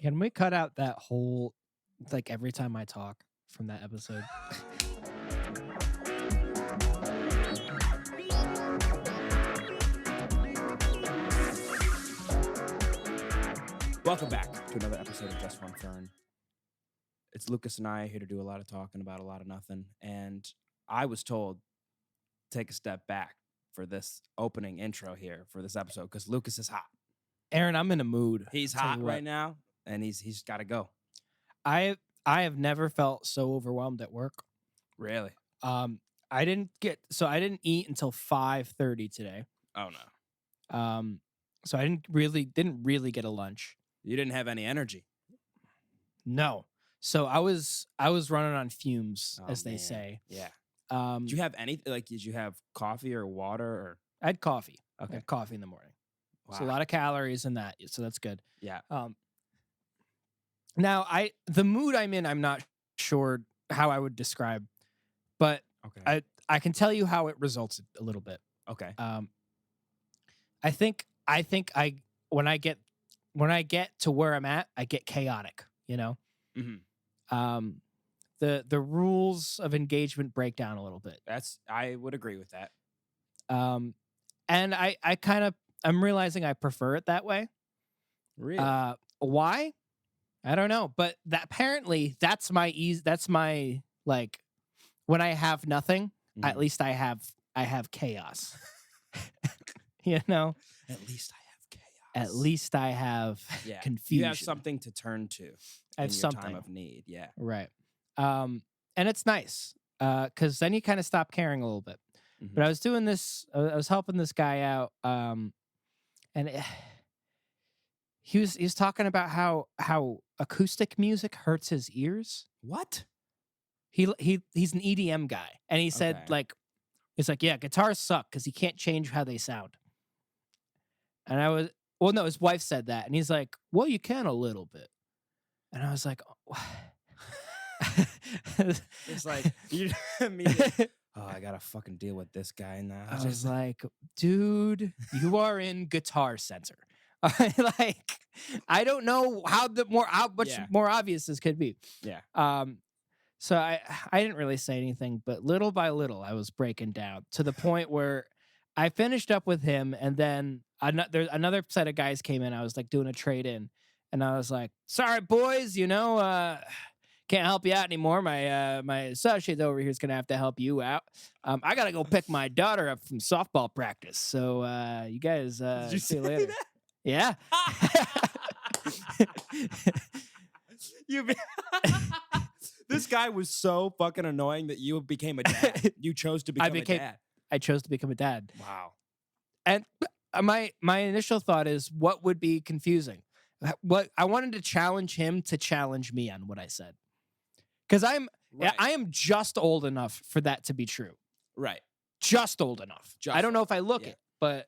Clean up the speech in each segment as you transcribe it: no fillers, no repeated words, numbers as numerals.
Can we cut out that whole, like, every time I talk from that episode? Welcome back to another episode of Just One Fern. It's Lucas and I here to do a lot of talking about a lot of nothing. And I was told take a step back for this opening intro here for this episode because Lucas is hot. Aaron, I'm in a mood. He's I'll tell hot you what. right now, and he's got to go. I have never felt so overwhelmed at work. Really? I didn't eat until 5:30 today. Oh no. So I didn't really get a lunch. You didn't have any energy. No. So I was running on fumes, as they man. say. Yeah. Did Did you have any? Like, did you have coffee or water or? I had coffee. Okay. I had coffee in the morning. Wow. So a lot of calories in that. So that's good. Yeah. Now the mood I'm in, I'm not sure how I would describe, but Okay. I can tell you how it results a little bit. Okay. I think when I get to where I'm at, I get chaotic, you know? Mm-hmm. The rules of engagement break down a little bit. I would agree with that. And I'm realizing I prefer it that way. Really? Why? I don't know, but apparently that's my like when I have nothing, at least I have chaos. You know? At least I have chaos. At least I have confusion. You have something to turn to. I have in your something. time of need. Yeah. Right. And it's nice because then you kind of stop caring a little bit. Mm-hmm. But I was doing this. I was helping this guy out, and he was talking about how acoustic music hurts his ears. What? He's an EDM guy, and he said yeah, guitars suck because he can't change how they sound. And no, his wife said that, and he's like, well, you can a little bit. And I was like, oh. It's like you I gotta fucking deal with this guy now. I was like, dude, you are in Guitar Center. Like, I don't know how much more obvious this could be. Yeah. So I didn't really say anything, but little by little, I was breaking down to the point where I finished up with him, and then another set of guys came in. I was like doing a trade in, and I was like, "Sorry, boys, can't help you out anymore. My associate over here is gonna have to help you out. I gotta go pick my daughter up from softball practice. So you guys see you later." Yeah. This guy was so fucking annoying that you became a dad. You chose to become a dad. I chose to become a dad. Wow. And my initial thought is, what would be confusing? What I wanted to challenge him to challenge me on what I said, because I am just old enough for that to be true. Right. Just old enough. I don't know if I look it, but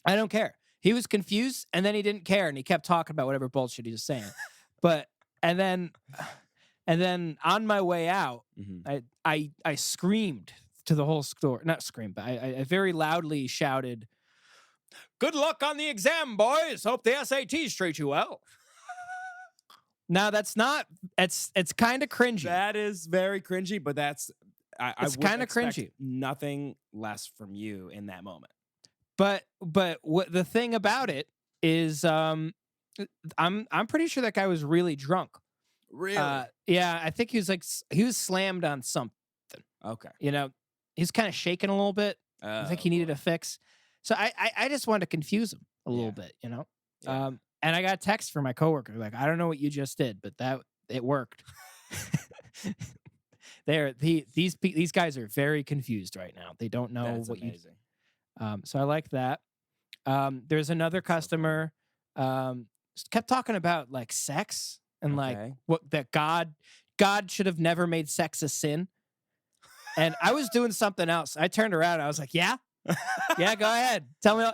I don't care. He was confused, and then he didn't care, and he kept talking about whatever bullshit he was saying. And then on my way out, I screamed to the whole store. Not screamed, but I very loudly shouted, "Good luck on the exam, boys. Hope the SATs treat you well." Now that's not. It's kind of cringy. That is very cringy, but it's kind of cringy. Nothing less from you in that moment. But what the thing about it is, I'm pretty sure that guy was really drunk. Really? Yeah, I think he was slammed on something. Okay. He's kind of shaking a little bit. I think he needed a fix. So I just wanted to confuse him a little bit, Yeah. And I got a text from my coworker like, I don't know what you just did, but it worked. These guys are very confused right now. They don't know That's what amazing. So I like that. There's another customer kept talking about like sex and like that God should have never made sex a sin. And I was doing something else. I turned around. I was like, yeah, go ahead. Tell me.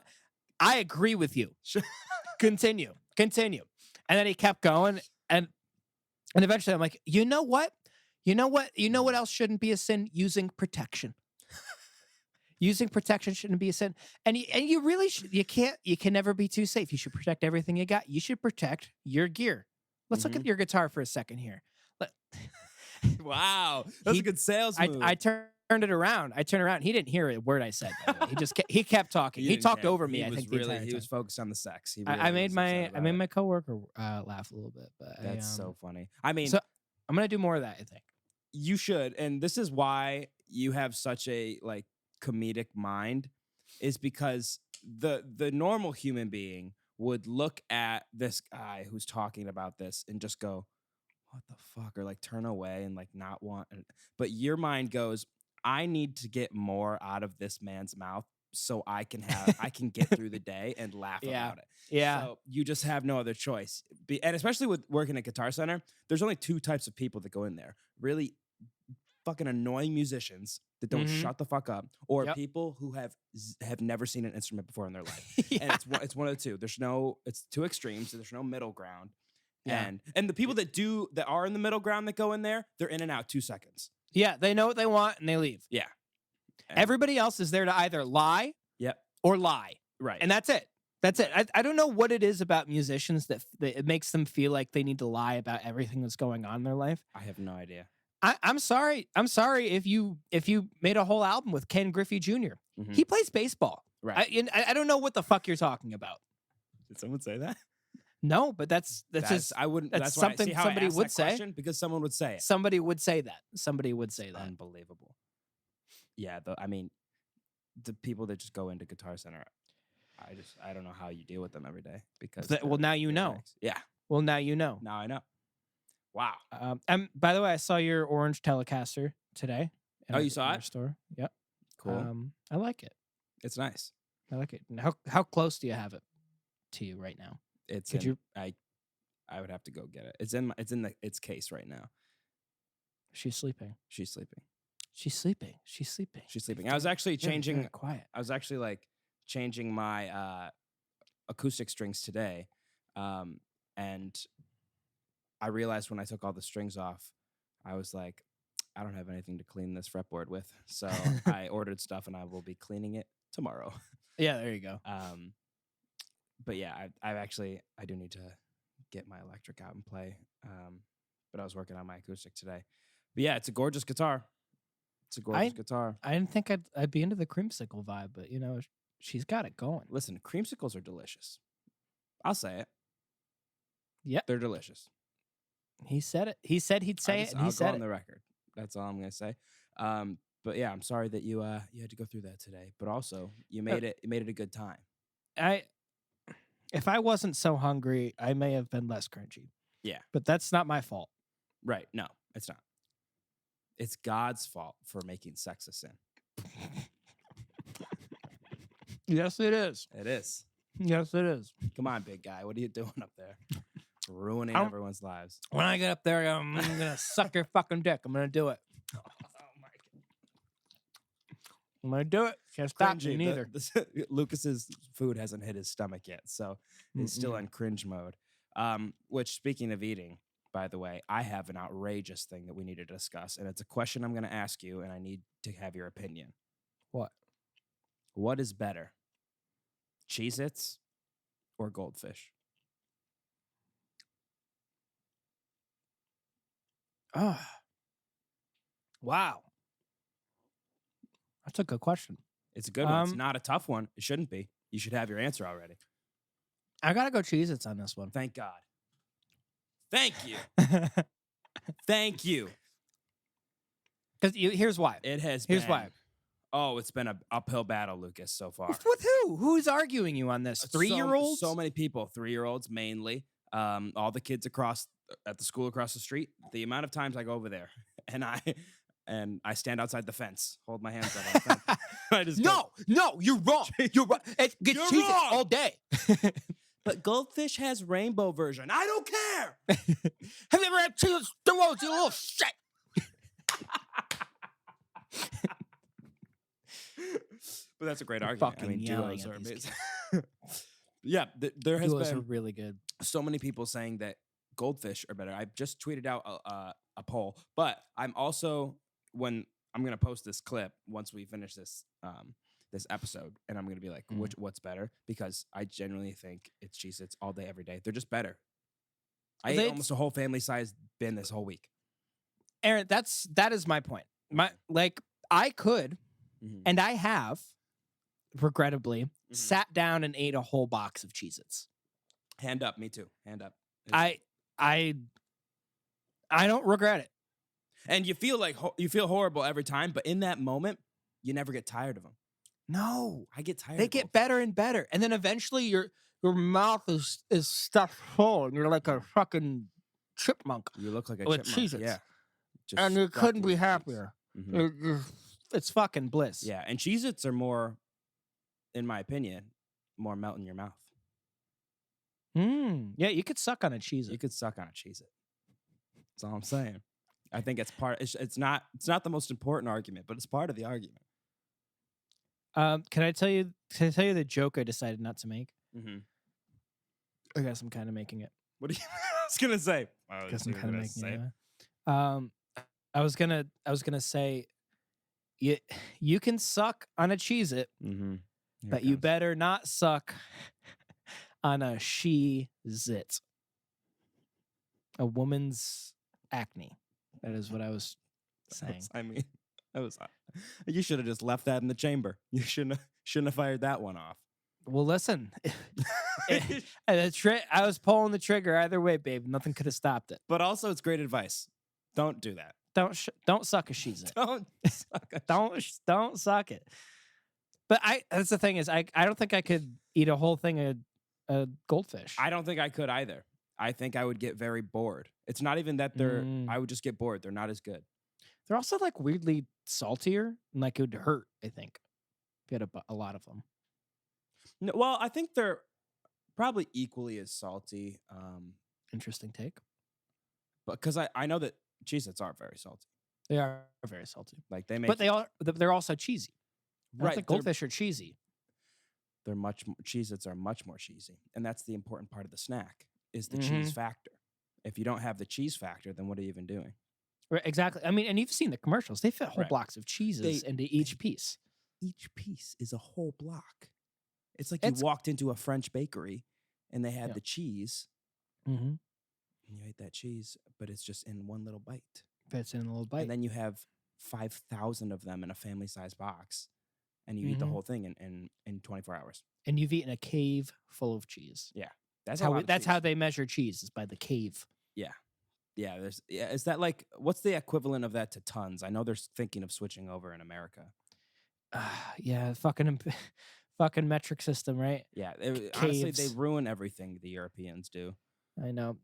I agree with you. Continue. And then he kept going. And eventually I'm like, you know what else shouldn't be a sin? Using protection. Using protection shouldn't be a sin, and you really you can never be too safe. You should protect everything you got. You should protect your gear. Let's look at your guitar for a second here. Wow, that's a good sales move. I turned it around. I turned around. He didn't hear a word I said. By the way. He kept talking. He talked over me. I think the entire time. He was focused on the sex. I made my coworker laugh a little bit, but that's so funny. I mean, so I'm gonna do more of that. I think you should, and this is why you have such a comedic mind, is because the normal human being would look at this guy who's talking about this and just go, what the fuck, or turn away and not want. But your mind goes, I need to get more out of this man's mouth so I can get through the day and laugh about it. Yeah. So you just have no other choice. And especially with working at Guitar Center, there's only two types of people that go in there. Really fucking annoying musicians that don't shut the fuck up, or people who have never seen an instrument before in their life. And it's one of the two. It's two extremes. So there's no middle ground. Yeah. And the people that are in the middle ground that go in there, they're in and out 2 seconds. Yeah, they know what they want and they leave. Yeah. Everybody else is there to either lie or lie. Right. And that's it. That's it. I don't know what it is about musicians that it makes them feel like they need to lie about everything that's going on in their life. I have no idea. I'm sorry. I'm sorry if you made a whole album with Ken Griffey Jr. He plays baseball. Right. I don't know what the fuck you're talking about. Did someone say that? No, but that's just I wouldn't. That's something somebody would say, because someone would say it. Somebody would say that. Somebody would say that. Unbelievable. Yeah, I mean, the people that just go into Guitar Center, I don't know how you deal with them every day, because well, now you know. Yeah. Well, now you know. Now I know. Wow. By the way, I saw your orange Telecaster today. Oh, you saw it? Store. Yep. Cool. I like it. It's nice. I like it. How close do you have it to you right now? I would have to go get it. It's in its case right now. She's sleeping. She's sleeping. She's sleeping. She's sleeping. She's sleeping. I was actually changing. Very quiet. I was actually changing my acoustic strings today, and I realized when I took all the strings off, I was like, I don't have anything to clean this fretboard with, so I ordered stuff, and I will be cleaning it tomorrow. Yeah, there you go. But yeah, I do need to get my electric out and play. But I was working on my acoustic today. But yeah, it's a gorgeous guitar. It's a gorgeous guitar. I didn't think I'd be into the creamsicle vibe, but she's got it going. Listen, creamsicles are delicious. I'll say it. Yeah, they're delicious. He said it. He said he'd say it, and he said it. I'll go on the record. That's all I'm gonna say. But yeah, I'm sorry that you had to go through that today. But also, you made it a good time. If I wasn't so hungry, I may have been less cringy. Yeah. But that's not my fault. Right. No, it's not. It's God's fault for making sex a sin. Yes, it is. It is. Yes, it is. Come on, big guy. What are you doing up there? Ruining everyone's lives. When I get up there, I'm going to suck your fucking dick. I'm going to do it. Oh, my God. I'm going to do it. Can't stop me neither. Lucas's food hasn't hit his stomach yet, so he's still in cringe mode. Which, speaking of eating, by the way, I have an outrageous thing that we need to discuss, and it's a question I'm going to ask you, and I need to have your opinion. What? What is better, Cheez-Its or Goldfish? Oh. Wow. That's a good question. It's a good one. It's not a tough one. It shouldn't be. You should have your answer already. I got to go Cheez-Its on this one. Thank God. Thank you. Thank you. Because here's why. It has Here's been. why. Oh, it's been an uphill battle, Lucas, so far. With who? Who's arguing you on this? 3-year-olds? So many people. 3-year-olds mainly. All the kids at the school across the street. The amount of times I go over there and I stand outside the fence, hold my hands up on the fence. I just no, you're wrong. You're wrong. Get You're Cheez-Its wrong. all day. But Goldfish has rainbow version. I don't care. Have you ever had Cheez-Its, you little shit? But that's a great argument. Fucking duos are amazing. Yeah, there has Duos been are really good. so many people saying that Goldfish are better. I just tweeted out a poll, but I'm also, when I'm going to post this clip once we finish this this episode, and I'm going to be like, what's better? Because I genuinely think it's Cheez-Its all day, every day. They're just better. I ate almost a whole family-sized bin this whole week. Aaron, that is my point. I could, and I have, regrettably, sat down and ate a whole box of Cheez-Its. Hand up, me too. Hand up. I don't regret it. And you feel horrible every time, but in that moment, you never get tired of them. No, I get tired. They get better and better, and then eventually your mouth is stuffed full, and you're like a fucking chipmunk. You look like a with chipmunk. Cheez-Its. Yeah, and you couldn't be happier. It's fucking bliss. Yeah, and Cheez-Its are more, in my opinion, more melt in your mouth. Yeah, you could suck on a Cheez-It. You could suck on a Cheez-It. That's all I'm saying. I think it's part. It's not the most important argument, but it's part of the argument. Can I tell you the joke I decided not to make? Mm-hmm. I guess I'm kind of making it. What are you? I was gonna say. I guess I'm kind of making it. I was gonna say, you can suck on a Cheez-It, but you better not suck on a She-Zit. A woman's acne. That is what I was saying. I mean, you should have just left that in the chamber. You shouldn't have fired that one off. Well, listen, I was pulling the trigger either way, babe. Nothing could have stopped it. But also, it's great advice. Don't do that. Don't suck a She-Zit. Don't suck it. But that's the thing is, I don't think I could eat a whole thing of goldfish. I don't think I could either. I think I would get very bored. It's not even that I would just get bored. They're not as good. They're also like weirdly saltier, and like it would hurt, I think, if you had a lot of them. No, well, I think they're probably equally as salty. Interesting take. But because I know that Cheez-Its are very salty. They are very salty. Like they make, but they're also cheesy. Right, I think goldfish are cheesy. Cheez-Its are much more cheesy, and that's the important part of the snack is the cheese factor. If you don't have the cheese factor, then what are you even doing? Right, exactly. I mean, and you've seen the commercials. They fit whole blocks of cheeses into each piece. Each piece is a whole block. It's like you walked into a French bakery and they had the cheese. And you ate that cheese, but it's just in one little bite. Fits in a little bite. And then you have 5,000 of them in a family-sized box, and you eat the whole thing in 24 hours. And you've eaten a cave full of cheese. Yeah. That's how they measure cheese, is by the cave. Yeah. Yeah. Is that like, what's the equivalent of that to tons? I know they're thinking of switching over in America. Yeah, fucking metric system, right? Yeah. Honestly, they ruin everything the Europeans do. I know.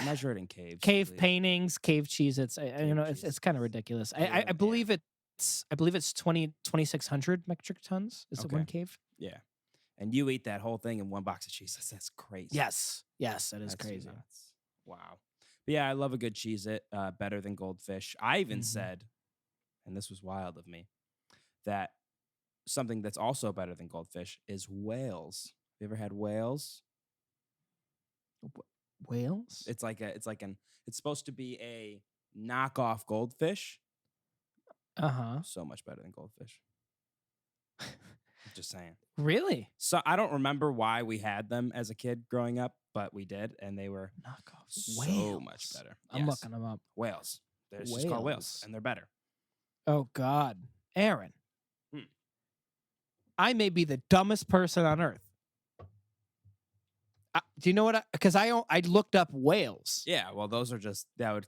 Measure it in caves. Cave paintings, cave Cheez-Its. It's kind of ridiculous. I believe it's 2,600 metric tons. Is it one cave? Yeah. And you eat that whole thing in one box of Cheez-Its. That's crazy. Yes, that is crazy. Nuts. Wow. But yeah, I love a good Cheez-It, better than goldfish. I even said, and this was wild of me, that something that's also better than goldfish is whales. Have you ever had whales? Whales? It's supposed to be a knockoff goldfish. So much better than goldfish. Just saying. Really? So I don't remember why we had them as a kid growing up, but we did, and they were so much better. I'm looking them up. Whales. They're just called whales, and they're better. Oh God, Aaron. I may be the dumbest person on earth. Do you know what? Because I looked up whales. Yeah, well, those are just then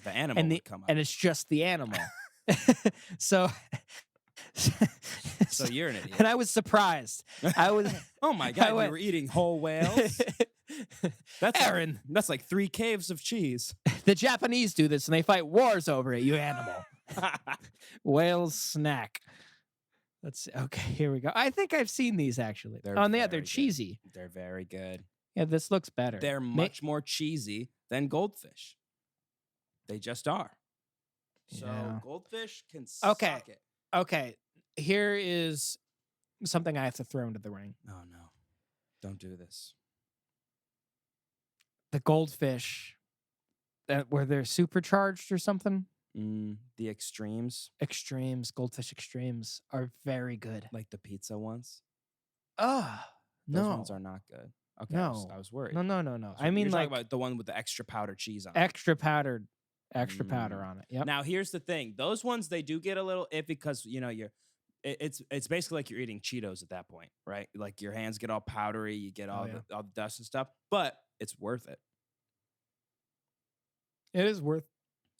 the animal would come up, and it's just the animal. So you're an idiot. And I was surprised. I was. Oh my God! You were eating whole whales. That's Aaron. That's like 3 caves of cheese. The Japanese do this, and they fight wars over it. You animal. Whales snack. Let's see. Okay, here we go. I think I've seen these actually. They're cheesy. They're very good. Yeah, this looks better. They're much more cheesy than goldfish. They just are. So goldfish can suck it. Okay. Here is something I have to throw into the ring. Oh no. Don't do this. The goldfish where they're supercharged or something. The extremes, Goldfish Extremes are very good. like the pizza ones. Oh, Those no. ones are not good. Okay, No. I was worried. No. So I mean, you're like, talking about the one with the extra powdered cheese on it. extra powder on it. Yep. Now here's the thing: those ones they do get a little iffy because it's basically like you're eating Cheetos at that point, right? Like your hands get all powdery, you get all the dust and stuff, but it's worth it. It is worth.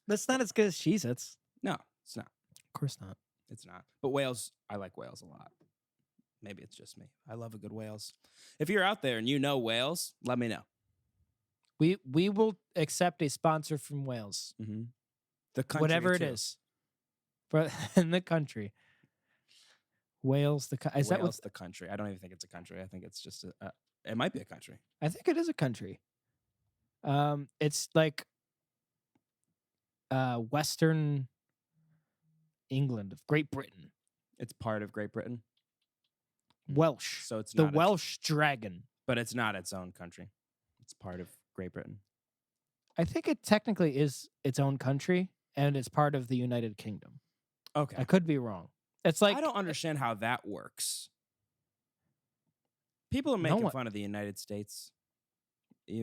That's not as good as Cheez-Its. No, it's not. Of course not. It's not. But Wales, I like Wales a lot. Maybe it's just me. I love a good Wales. If you're out there and you know Wales, let me know. We will accept a sponsor from Wales. Mm-hmm. The country, whatever too. it is, but in the country. Wales, is that Wales, the country? I don't even think it's a country. I think it's just it might be a country. I think it is a country. It's like Western England of Great Britain. It's part of Great Britain. Welsh. So it's the not Welsh dragon. But it's not its own country. It's part of Great Britain. I think it technically is its own country, and it's part of the United Kingdom. Okay. I could be wrong. It's like I don't understand how that works. People are making fun of the United States. We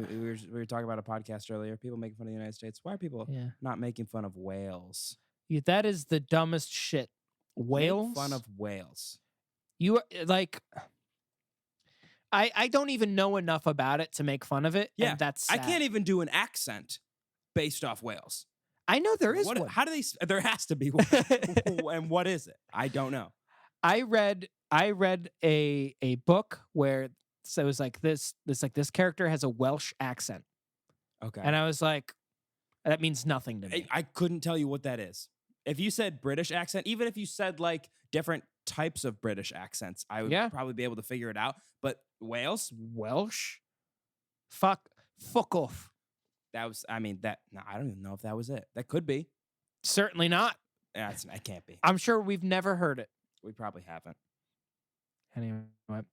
were talking about a podcast earlier. People making fun of the United States. Why are people not making fun of Wales? That is the dumbest shit. Wales? Make fun of Wales. You like... I don't even know enough about it to make fun of it. Yeah, and that's sad. I can't even do an accent based off Wales. I know there is one. How do they? There has to be one. And what is it? I don't know. I read a book where it was like this character has a Welsh accent. Okay. And I was like, that means nothing to me. I couldn't tell you what that is. If you said British accent, even if you said like different types of British accents, I would probably be able to figure it out. But Welsh? Fuck off. That was, I don't even know if that was it. That could be. Certainly not. Yeah, it can't be. I'm sure we've never heard it. We probably haven't. Anyway,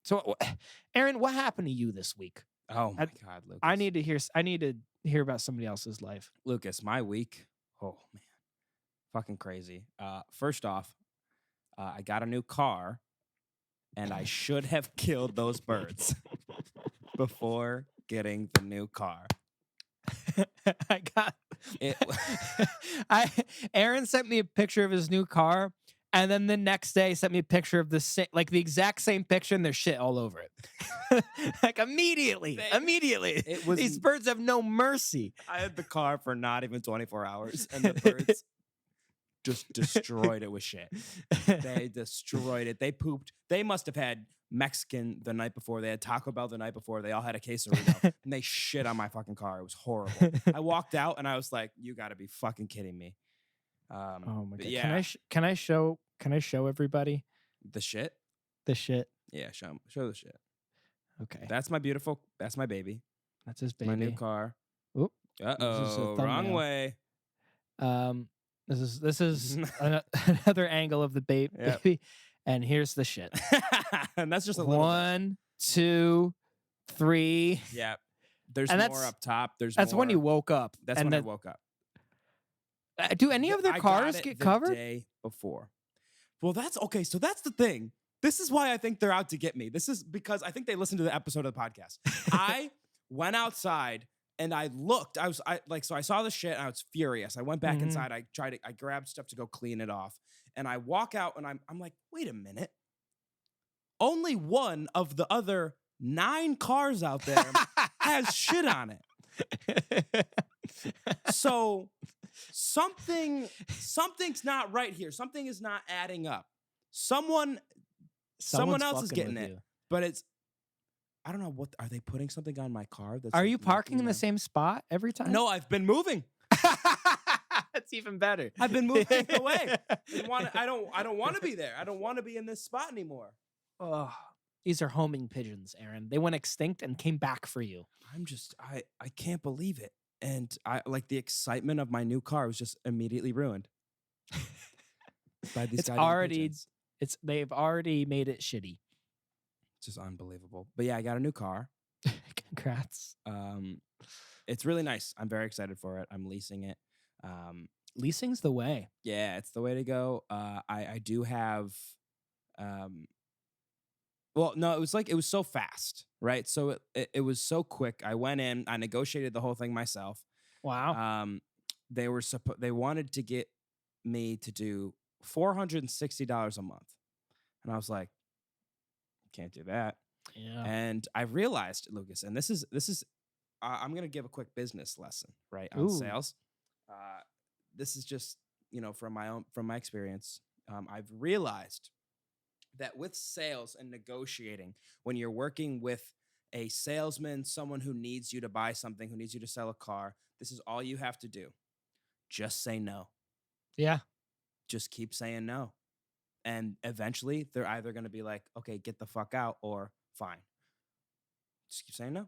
so Aaron, what happened to you this week? Oh my God, Lucas. I need to hear about somebody else's life. Lucas, my week. Oh man, fucking crazy. First off, I got a new car, and I should have killed those birds before getting the new car. I got it. Aaron sent me a picture of his new car, and then the next day sent me a picture of the exact same picture, and there's shit all over it. Like immediately. These birds have no mercy. I had the car for not even 24 hours, and the birds just destroyed it with shit. They destroyed it. They pooped. They must have had Mexican the night before. They had Taco Bell the night before. They all had a quesarito, and they shit on my fucking car. It was horrible. I walked out, and I was like, "You got to be fucking kidding me!" Oh my God! Yeah. Can I show everybody the shit? The shit. Yeah, show the shit. Okay. That's my baby. That's his baby. My new car. Oop. Uh-oh, wrong way. This is another angle of the baby. Yep. And here's the shit. And that's just a little 1, 2, 3. Yeah. There's and more up top. That's when you woke up. That's when I woke up. Do any of their cars get covered? The day before. Well, that's okay. So that's the thing. This is why I think they're out to get me. This is because I think they listened to the episode of the podcast. I went outside and I looked. So I saw the shit and I was furious. I went back inside. I grabbed stuff to go clean it off. And I walk out and I'm like, wait a minute. Only one of the other 9 cars out there has shit on it. So something's not right here. Something is not adding up. Someone else is getting it. But I don't know what are they putting something on my car? Are you parking in the same spot every time? No, I've been moving. That's even better. I've been moving away. I don't want to be there. I don't want to be in this spot anymore. Oh, these are homing pigeons, Aaron. They went extinct and came back for you. I can't believe it. And the excitement of my new car was just immediately ruined. By these pigeons. They've already made it shitty. It's just unbelievable. But yeah, I got a new car. Congrats. It's really nice. I'm very excited for it. I'm leasing it. Leasing's the way. Yeah, it's the way to go. I do have, um, well, no, it was so fast, right? So it was so quick. I went in, I negotiated the whole thing myself. Wow. They wanted to get me to do $460 a month, and I was like, can't do that. Yeah. And I realized, Lucas, and this is I'm gonna give a quick business lesson, right, on Ooh. sales. This is just from my experience. I've realized that with sales and negotiating, when you're working with a salesman, someone who needs you to buy something, who needs you to sell a car, this is all you have to do. Just say no. Yeah. Just keep saying no. And eventually they're either going to be like, okay, get the fuck out, or fine. Just keep saying no.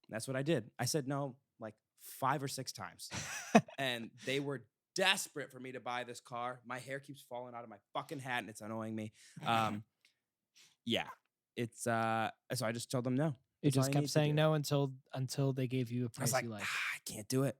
That's what I did. I said no like 5 or 6 times. And they were desperate for me to buy this car. My hair keeps falling out of my fucking hat and it's annoying me. Yeah. It's so I just told them no. You just kept saying no until they gave you a I price was like, you like. I can't do it.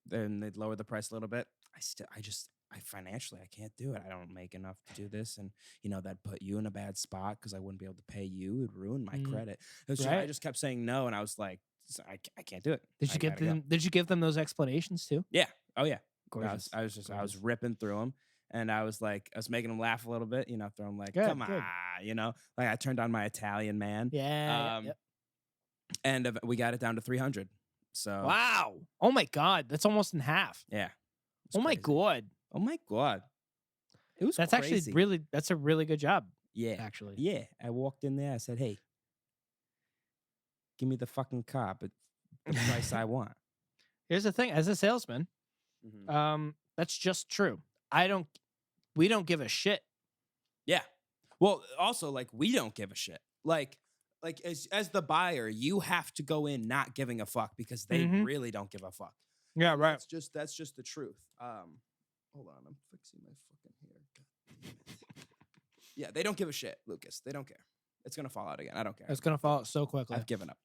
Then they'd lower the price a little bit. I financially, I can't do it. I don't make enough to do this. And, that'd put you in a bad spot because I wouldn't be able to pay you. It'd ruin my credit. I just kept saying no. And I was like, I can't do it. Did you give them those explanations too? Yeah. Oh, yeah. Gorgeous. I was ripping through them. And I was making them laugh a little bit, throwing like, come on, like I turned on my Italian man. Yeah. And we got it down to 300. So wow. Oh my God. That's almost in half. Yeah. Oh my God. Oh my God. It was That's crazy. actually that's a really good job. Yeah. Actually. Yeah. I walked in there. I said, hey, give me the fucking car, but the price I want. Here's the thing. As a salesman, that's just true. We don't give a shit. Yeah. Well, also, we don't give a shit. Like as the buyer, you have to go in not giving a fuck because they really don't give a fuck. Yeah, and right. That's just the truth. Hold on, I'm fixing my fucking hair. Yeah, they don't give a shit, Lucas. They don't care. It's gonna fall out again. I don't care. It's gonna fall out so quickly. I've given up.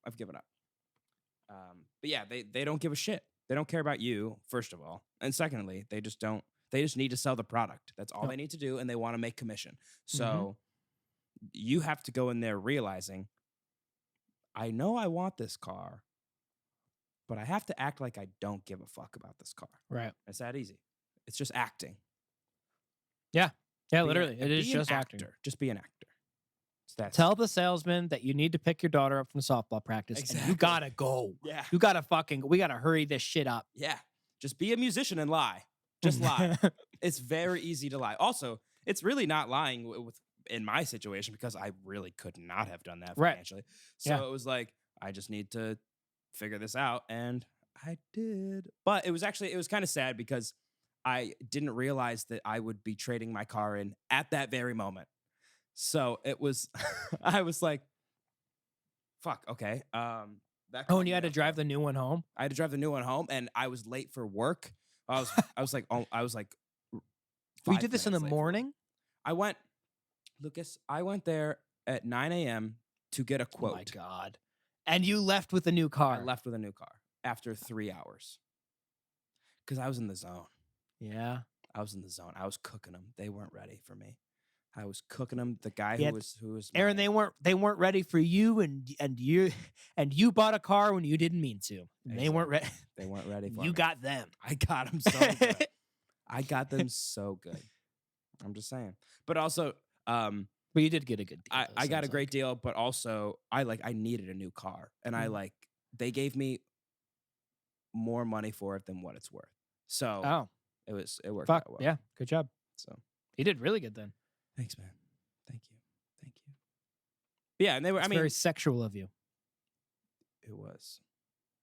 But yeah, they don't give a shit. They don't care about you, first of all, and secondly, they just don't. They just need to sell the product. That's all they need to do, and they want to make commission. So you have to go in there realizing, I know I want this car, but I have to act like I don't give a fuck about this car. Right. It's that easy. It's just acting. Yeah. Yeah, literally. It is just actor. acting. Just be an actor. Tell the salesman that you need to pick your daughter up from softball practice. Exactly. And you gotta go. Yeah. You gotta we gotta hurry this shit up. Yeah. Just be a musician and lie. Just lie. It's very easy to lie. Also, it's really not lying in my situation because I really could not have done that financially. Right. So it was like, I just need to figure this out. And I did. But it was kind of sad because I didn't realize that I would be trading my car in at that very moment. So it was, I was like, fuck, okay. And you had to drive the new one home? I had to drive the new one home, and I was late for work. I was like, you did this in the morning? I went there at 9 a.m. to get a quote. Oh my God. And you left with a new car? I left with a new car after 3 hours. Because I was in the zone. Yeah. I was in the zone. I was cooking them. They weren't ready for me. I was cooking them. The guy who was Aaron, they weren't ready for you, and you bought a car when you didn't mean to. Exactly. They weren't ready. They weren't ready for me. You got them. I got them so good. I got them so good. I'm just saying. But also, but you did get a good deal. I got a great deal, but also I needed a new car, and they gave me more money for it than what it's worth. So it worked out well. Yeah, good job. So you did really good then. Thanks, man. Thank you. But yeah, and they were. Very sexual of you. It was.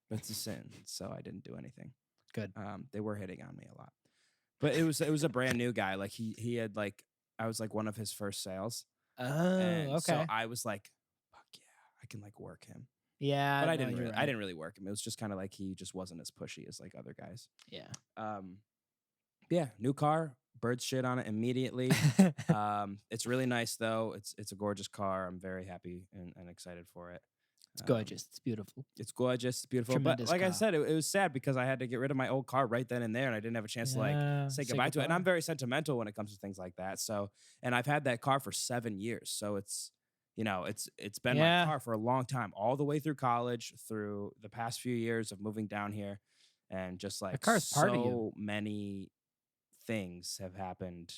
But it's a sin, so I didn't do anything. Good. They were hitting on me a lot, but it was a brand new guy. Like he had I was one of his first sales. Oh, okay. So I was like, fuck yeah, I can work him. Yeah, but I didn't really work him. It was just kind of he just wasn't as pushy as other guys. Yeah. Yeah, new car. Bird shit on it immediately. It's really nice though. It's a gorgeous car. I'm very happy and excited for it. It's gorgeous. It's beautiful. It's gorgeous. It's beautiful. Tremendous but like I car. said, it was sad because I had to get rid of my old car right then and there, and I didn't have a chance to like say goodbye to it. And I'm very sentimental when it comes to things like that. So, and I've had that car for 7 years. So it's, it's been my car for a long time, all the way through college, through the past few years of moving down here, and just like car's part of you. so many things have happened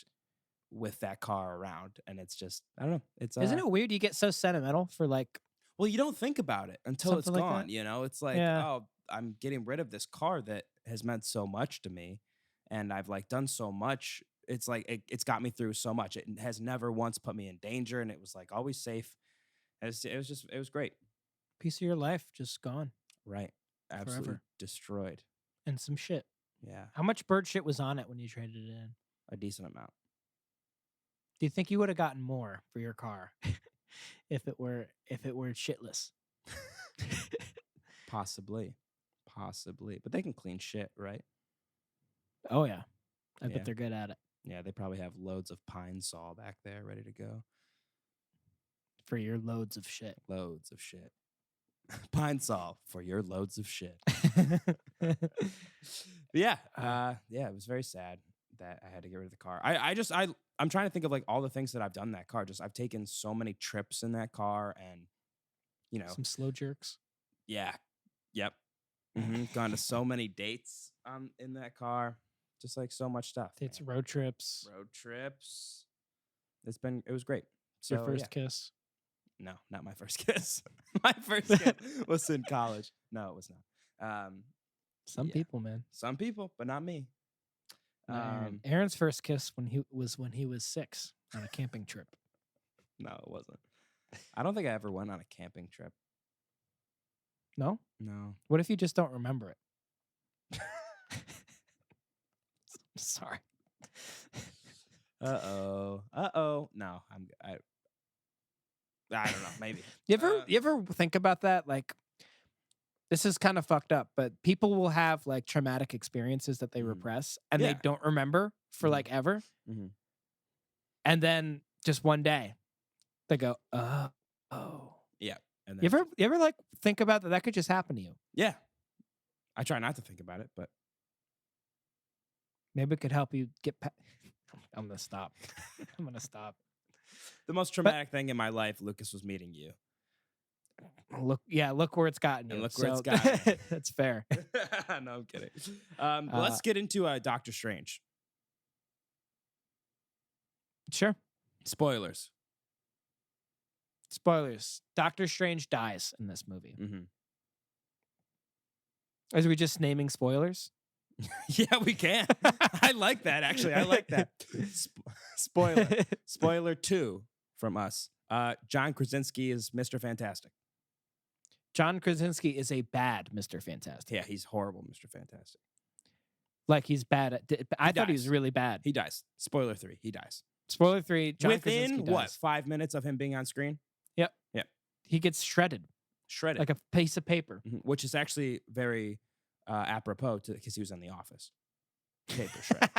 with that car around, and it's just, I don't know. It's Isn't it weird you get so sentimental for like? Well, you don't think about it until it's Something like gone. that? It's like, oh, I'm getting rid of this car that has meant so much to me, and I've like done so much. It's like it's got me through so much. It has never once put me in danger, and it was like always safe. It was great. Piece of your life just gone. Right, absolutely Forever. destroyed. And some shit. Yeah, How much bird shit was on it when you traded it in? a decent amount. Do you think you would have gotten more for your car if it were shitless? Possibly, but they can clean shit, right? Oh yeah, I Yeah. bet they're good at it. Yeah, they probably have loads of pine saw back there ready to go. For your loads of shit. Loads of shit. Pine saw for your loads of shit. Yeah, it was very sad that I had to get rid of the car. I'm trying to think of like all the things that I've done in that car. Just I've taken so many trips in that car, and Some slow jerks. yeah, yep, gone to so many dates in that car. Just like so much stuff. It's man. road trips. Road trips. It was great. It's your So, first yeah. kiss. No, not my first kiss. My first kiss was in college. No, it was not. Some Yeah. people, man. Some people, but not me. Aaron's first kiss when he was 6 on a camping trip. No, it wasn't. I don't think I ever went on a camping trip. No? No. What if you just don't remember it? Sorry. Uh-oh. No, I don't know, maybe. You ever think about that? Like, this is kind of fucked up, but people will have like traumatic experiences that they repress and they Yeah. don't remember for Mhm. like ever. Mhm. And then just one day they go, oh. Yeah. And You then, ever like think about that? That could just happen to you. yeah. I try not to think about it, but Maybe it could help you get I'm going to stop. I'm going to stop. the most traumatic thing in my life, Lucas, was meeting you. Look where it's gotten you. And look where it's So, gotten me. That's fair. No, I'm kidding. Let's get into Doctor Strange. Sure. Spoilers. Spoilers. Doctor Strange dies in this movie. Mm-hmm. Are we just naming spoilers? Yeah, we can. I like that, actually. I like that. Spoiler. Spoiler 2 from us. John Krasinski is Mr. Fantastic. John Krasinski is a bad Mr. Fantastic. Yeah, he's horrible, Mr. Fantastic. Like he's bad at. I thought he was dies. really bad. He dies. Spoiler 3. He dies. Spoiler 3. John Krasinski Within, dies. what, 5 minutes of him being on screen? Yep. Yep. He gets shredded Shredded. like a piece of paper. Mhm. Which is actually very apropos to because he was in The Office. Paper shred.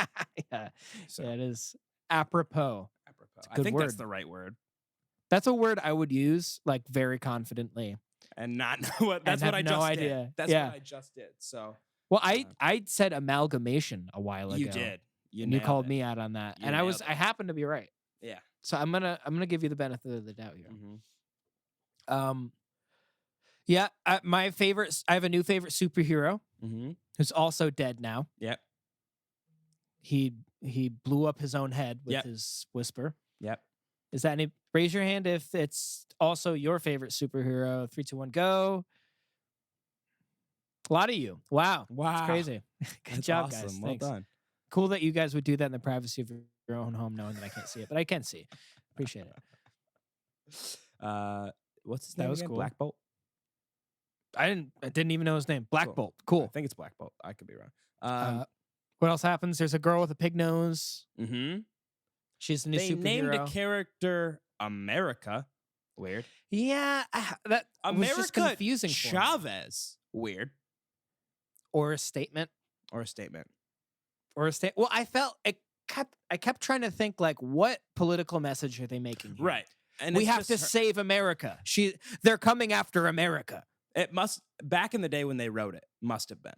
Yeah. So, Yeah, it is apropos. apropos. a I good think that's word. the right word. That's a word I would use like very confidently. And not know what that's And what I have just no did. idea. That's Yeah. what I just did. So Well, I said amalgamation a while ago. you did. You nailed called it. me out on that, You and nailed I happened to be right. Yeah. So I'm gonna give you the benefit of the doubt here. Mm-hmm. Yeah, my favorite. I have a new favorite superhero Mm-hmm. who's also dead now. Yep. He blew up his own head with Yep. his whisper. Yep. Is that any? Raise your hand if it's also your favorite superhero. 3, 2, 1, go. A lot of you. Wow. Wow. It's crazy. Good That's job, awesome. guys. Well Thanks. done. Cool that you guys would do that in the privacy of your own home, knowing that I can't see it, but I can see. Appreciate it. What's his That name was again? cool. Black Bolt? I didn't even know his name. Black Cool. Bolt. I Cool. think it's Black Bolt. I could be wrong. What else happens? There's a girl with a pig nose. Mm-hmm. She's the new They superhero. named a character America. Weird. Yeah, that was just America confusing for me. Chavez. Weird. Or a statement. Or a statement. Well, I kept trying to think like, what political message are they making here? Right. And we it's have just to save America. They're coming after America. It must back in the day when they wrote it. Must have been.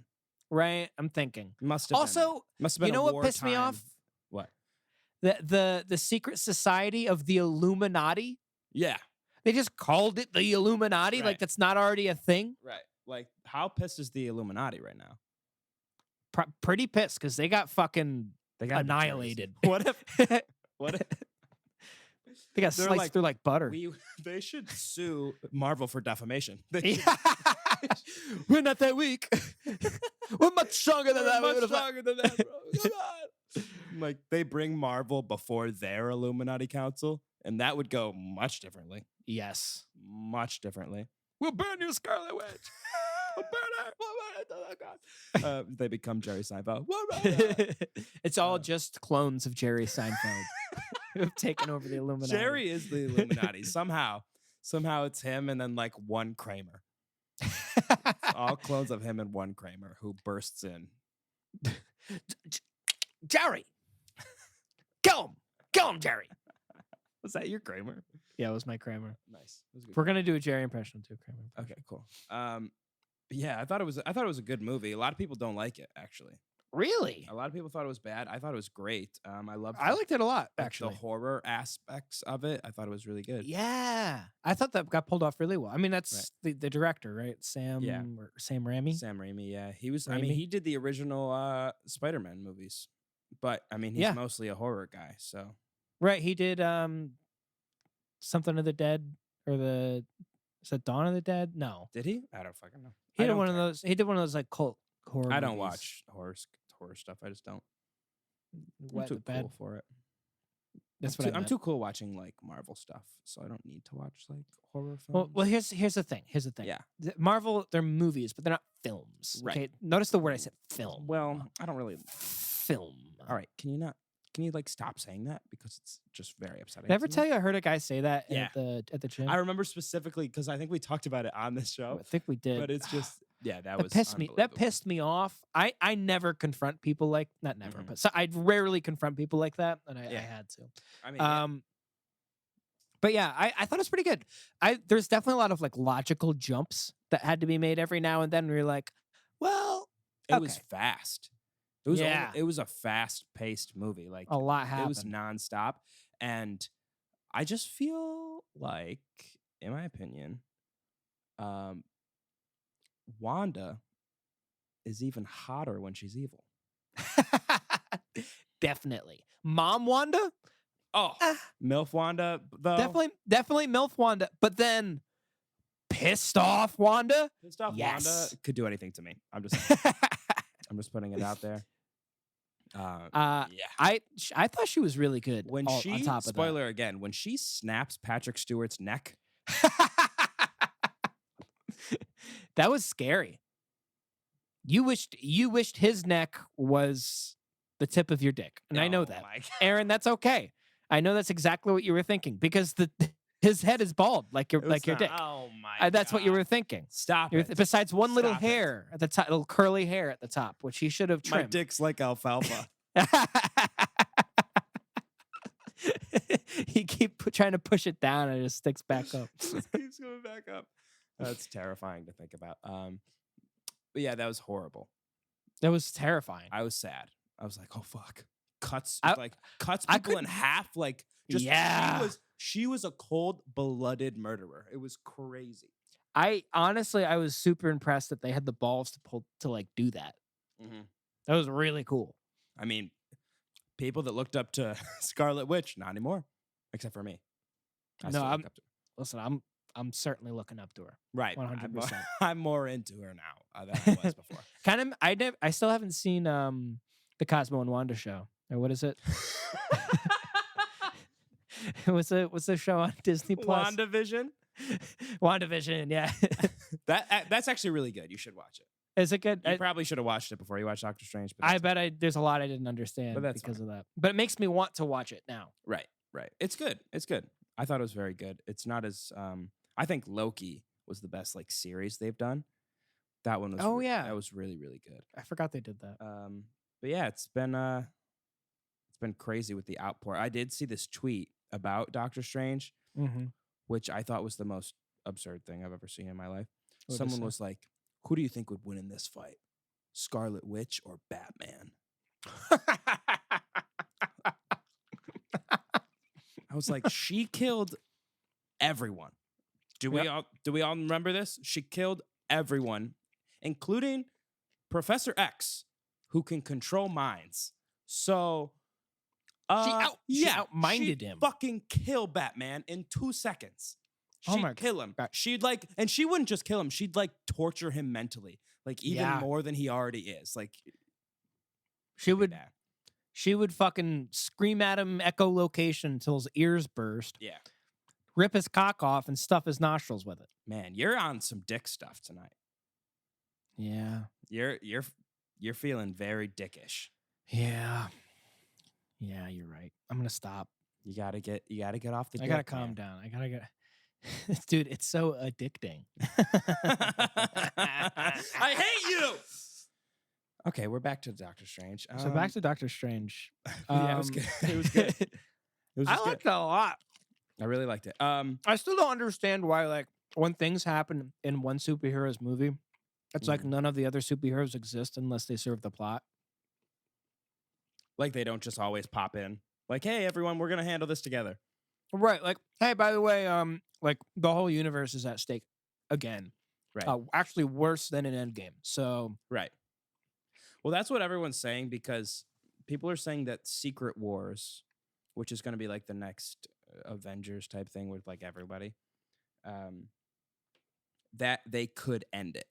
Right? I'm thinking. Must have been. Also, Must have been. you know what pissed me off? What? The secret society of the Illuminati. Yeah. They just called it the Illuminati, Right. like that's not already a thing. Right. Like, how pissed is the Illuminati right now? Pretty pissed because they got fucking They got annihilated. What if? What if? They got They're sliced like, through like butter. They should sue Marvel for defamation. We're not that weak. We're much stronger than that. Much stronger than that, bro. Come on. Like, they bring Marvel before their Illuminati council, and that would go much differently. Yes. Much differently. We'll burn you, Scarlet Witch. We'll burn her. Oh, God. They become Jerry Seinfeld. It's all just clones of Jerry Seinfeld who have taken over the Illuminati. Jerry is the Illuminati. Somehow it's him and then like one Kramer. All clones of him and one Kramer who bursts in. Jerry! Kill him, Jerry! Was that your Kramer? Yeah, it was my Kramer. Nice. We're gonna do a Jerry impression too, Kramer. Okay, cool. Yeah, I thought it was a good movie. A lot of people don't like it, actually. Really? A lot of people thought it was bad. I thought it was great. I liked it a lot, like, actually. the horror aspects of it. I thought it was really good. Yeah, I thought that got pulled off really well. I mean, that's the director, right? Sam Raimi. Sam Raimi. Yeah, he was. I mean, he did the original Spider-Man movies, but I mean, he's mostly a horror guy. So right, he did something of the Dead or is that Dawn of the Dead? No, did he? I don't fucking know. He did one of those. He did one of those like cult horror. I don't movies. watch horror stuff. I just don't. What, I'm too cool for it. That's I'm too cool watching like Marvel stuff, so I don't need to watch like horror films. Well, here's the thing. Yeah, Marvel, they're movies, but they're not films. Right. Okay, notice the word I said, film. Well, I don't really film. All right, can you like stop saying that because it's just very upsetting. Did I ever tell you I heard a guy say that at the gym? I remember specifically because I think we talked about it on this show. I think we did. But it's just that pissed me off. I never confront people like not never, but so I rarely confront people like that, and I had to. I mean, but yeah, I thought it was pretty good. There's definitely a lot of like logical jumps that had to be made every now and then. Where you're like, well, it was fast. It was a fast-paced movie. Like a lot happened. It was nonstop, and I just feel like, in my opinion, Wanda is even hotter when she's evil. Definitely, Mom Wanda. Oh, MILF Wanda, though. Definitely MILF Wanda. But then, pissed off Wanda. Pissed off Wanda could do anything to me. I'm just putting it out there. I thought she was really good. When on top of spoiler again, when she snaps Patrick Stewart's neck, that was scary. You wished his neck was the tip of your dick, and I know that, Aaron. That's okay. I know that's exactly what you were thinking because his head is bald, like your dick. Oh my! That's what you were thinking. Stop it. Besides one little hair at the top, little curly hair at the top, which he should have trimmed. My dick's like alfalfa. He keep trying to push it down, and it just sticks back up. It just keeps going back up. That's terrifying to think about. But yeah, that was horrible. That was terrifying. I was sad. I was like, oh fuck. Cuts people in half. Like, just she was a cold-blooded murderer. It was crazy. I was super impressed that they had the balls to like do that. Mm-hmm. That was really cool. I mean, people that looked up to Scarlet Witch, not anymore, except for me. Listen, I'm certainly looking up to her. Right, 100%. I'm more into her now than I was before. I still haven't seen the Cosmo and Wanda show. Or what is it? What's the show on Disney Plus? WandaVision. WandaVision, yeah. That's actually really good. You should watch it. Is it good? You probably should have watched it before you watched Doctor Strange. But I bet there's a lot I didn't understand because of that. But it makes me want to watch it now. Right. It's good. I thought it was very good. It's not as I think Loki was the best like series they've done. That one was that was really, really good. I forgot they did that. But yeah, it's been crazy with the outpour. I did see this tweet about Doctor Strange Mm-hmm. which I thought was the most absurd thing I've ever seen in my life. What'd they Someone say? was like, "Who do you think would win in this fight, Scarlet Witch or Batman?" I was like, "She killed everyone. Do we all remember this? She killed everyone, including Professor X, who can control minds. So, she outminded him. Fucking kill Batman in 2 seconds. Oh She'd my kill him. God. She'd like, and she wouldn't just kill him. She'd like torture him mentally, like even Yeah. more than he already is. Like She it'd be would bad. she would fucking scream at him echolocation until his ears burst, Yeah, rip his cock off, and stuff his nostrils with it. man, you're on some dick stuff tonight. Yeah. You're feeling very dickish. Yeah. Yeah, you're right. I'm gonna stop. You gotta get off the. I gotta dick, calm man. down. I gotta get. Dude, it's so addicting. I hate you. Okay, we're back to Doctor Strange. So back to Doctor Strange. Yeah, it was good. It was good. It was I just good. liked it a lot. I really liked it. I still don't understand why, like, when things happen in one superhero's movie, it's like none of the other superheroes exist unless they serve the plot. Like they don't just always pop in. Like, hey, everyone, we're gonna handle this together. Right. Like, hey, by the way, like the whole universe is at stake again. Right. Actually worse than an Endgame. So Right. Well, that's what everyone's saying because people are saying that Secret Wars, which is going to be like the next Avengers type thing with like everybody, that they could end it.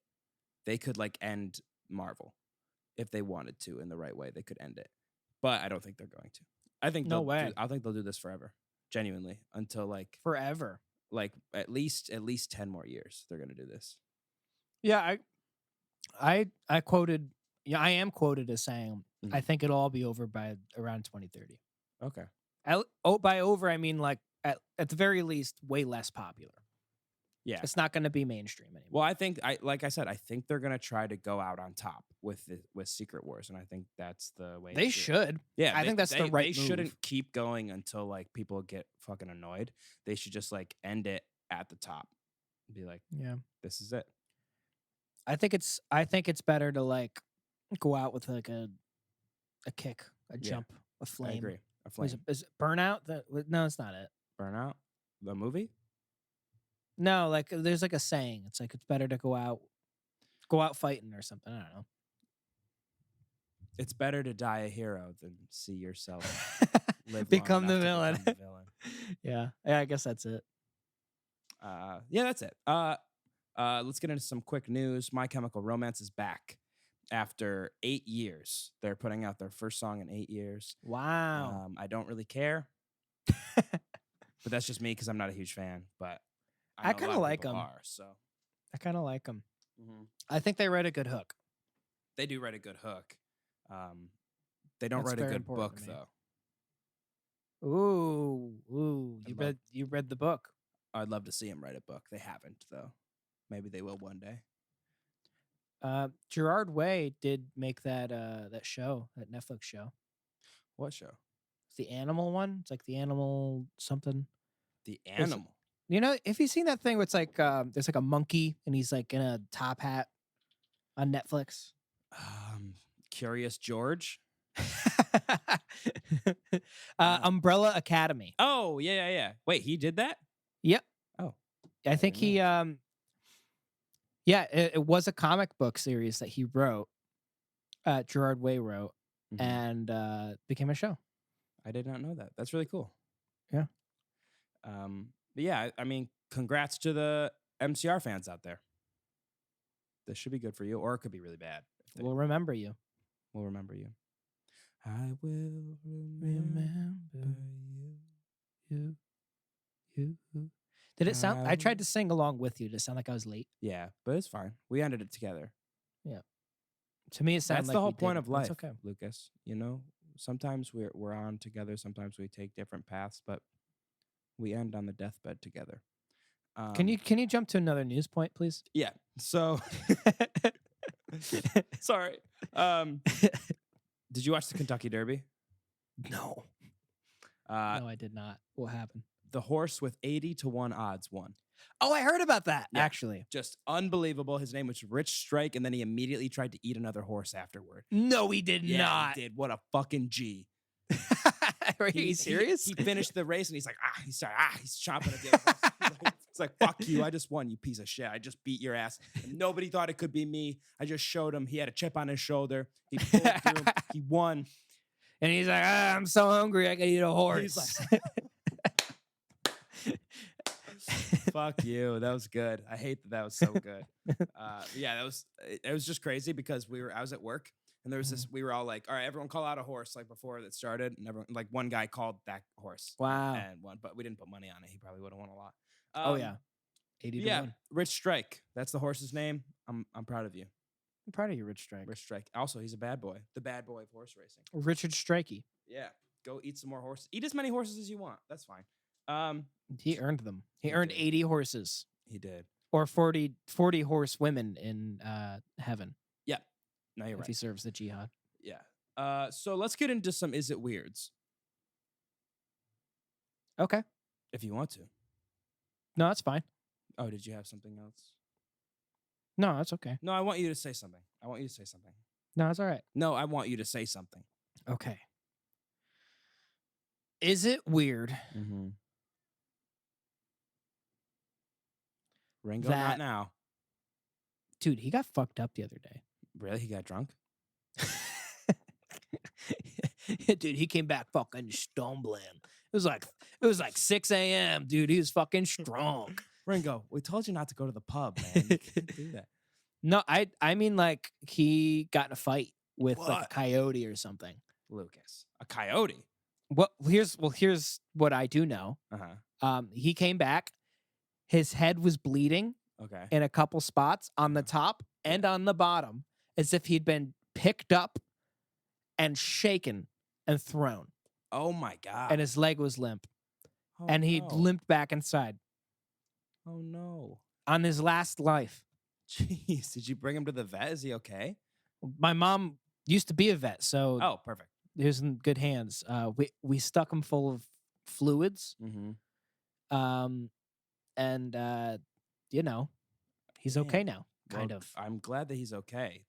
They could like end Marvel if they wanted to in the right way. They could end it, but I don't think they're going to. I think No way. I think they'll do this forever, genuinely, until like forever. like at least 10 more years. They're going to do this. Yeah, I quoted. Yeah, I am quoted as saying I think it'll all be over by around 2030. Okay. By over, I mean like at the very least, way less popular. Yeah. It's not going to be mainstream anymore. Well, I think like I said, I think they're gonna try to go out on top with Secret Wars, and I think that's the way they should. Yeah, I think that's the right They move. shouldn't keep going until like people get fucking annoyed. They should just like end it at the top. Be like, Yeah, this is it. I think it's better to like go out with like a kick, a jump, a flame. I agree. A flame. Is it Burnout? No, it's not it. Burnout, the movie. No, like there's like a saying. It's like it's better to go out fighting or something. I don't know. It's better to die a hero than see yourself live become long the enough villain. to become the villain. Yeah, I guess that's it. Yeah, that's it. Let's get into some quick news. My Chemical Romance is back after 8 years. They're putting out their first song in 8 years. Wow. I don't really care, but that's just me because I'm not a huge fan. But I kind of like them. So I kind of like them. mm-hmm. I think they write a good hook. They do write a good hook. They don't That's write a very good important book to me. though. Ooh! You read the book. I'd love to see them write a book. They haven't though. Maybe they will one day. Gerard Way did make that show, that Netflix show. What show? It's the animal one. It's like the animal something. The Animal. You know, if you've seen that thing where it's like there's like a monkey and he's like in a top hat on Netflix. Curious George. Umbrella Academy. Oh yeah. Wait, he did that? Yep. Oh, I think he yeah, it was a comic book series that he wrote. Gerard Way wrote, and became a show. I did not know that. That's really cool. Yeah. But yeah, I mean, congrats to the MCR fans out there. This should be good for you, or it could be really bad. We'll remember you. We'll remember you. I will remember you. Did it sound? I tried to sing along with you. Did it sound like I was late? Yeah, but it's fine. We ended it together. Yeah. To me, it sounded That's like the whole we point didn't. of life, That's okay. Lucas. You know, sometimes we're on together. Sometimes we take different paths, but we end on the deathbed together. Can you jump to another news point, please? Yeah. So, sorry. Did you watch the Kentucky Derby? No. No, I did not. What happened? the horse with 80-1 odds won. Oh, I heard about that, Yeah. actually. Just unbelievable. His name was Rich Strike, and then he immediately tried to eat another horse afterward. No, he did not. He did. What a fucking G. Are you serious? He finished the race, and he's like, he's chomping at the other horse. It's like, fuck you. I just won, you piece of shit. I just beat your ass. And nobody thought it could be me. I just showed him. He had a chip on his shoulder. He pulled through. He won. And he's like, I'm so hungry, I can eat a horse. He's fuck you. That was good. I hate that was so good. Yeah, it was just crazy because I was at work, and there was this, we were all like, all right, everyone call out a horse like before that started. And everyone, like one guy called that horse. Wow. And won, but we didn't put money on it. He probably would have won a lot. Oh yeah. 80-1. Rich Strike. That's the horse's name. I'm proud of you. I'm proud of you, Rich Strike. Rich Strike. Also, he's a bad boy. The bad boy of horse racing. Richard Strikey. Yeah. Go eat some more horses. Eat as many horses as you want. That's fine. He earned them. He He earned did. 80 horses. He did. Or 40 horse women in heaven. Yeah. No, you're if right. he serves the jihad. Yeah. So let's get into some Is It Weirds, Okay. if you want to. No, that's fine. Oh, did you have something else? No, that's okay. No, I want you to say something. No, it's all right. No, I want you to say something. Okay. Is it weird Mm-hmm. Ringo, That- not now. Dude, he got fucked up the other day. Really? He got drunk? Dude, he came back fucking stumbling. It was like 6 a.m. Dude, he was fucking strong. Ringo, we told you not to go to the pub, man. You can't do that. No, I mean like he got in a fight with like a What? coyote or something. Lucas. A coyote? Here's what I do know. Uh-huh. He came back. His head was bleeding Okay. in a couple spots on the top and on the bottom, as if he'd been picked up and shaken and thrown. Oh, my God. And his leg was limp. Oh, And he no. limped back inside Oh, no. on his last life. Jeez. Did you bring him to the vet? Is he okay? My mom used to be a vet, so Oh, perfect. he was in good hands. We stuck him full of fluids. Mm-hmm. And he's okay now, kind of. I'm glad that he's okay.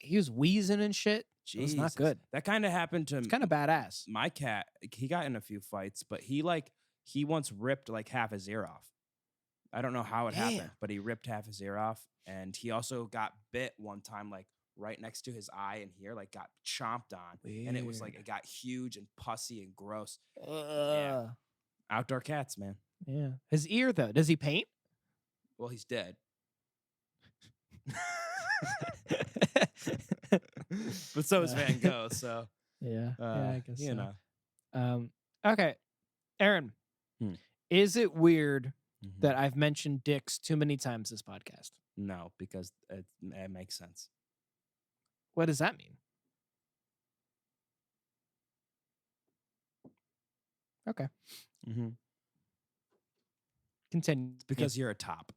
He was wheezing and shit. It was not good. That kind of happened to It's kind of badass. my cat. He got in a few fights, but he once ripped like half his ear off. I don't know how it happened, Damn. but he ripped half his ear off, and he also got bit one time, like right next to his eye and here, like got chomped on, and it was like it got huge and pussy and gross. Yeah. Outdoor cats, man. Yeah. His ear though, does he paint? Well, he's dead. But so is Van Gogh, so Yeah. I guess you so. know. Okay. Aaron, Hmm. is it weird Mhm. that I've mentioned dicks too many times this podcast? No, because it makes sense. What does that mean? Okay. Mm-hmm. Continue. Because you're a top.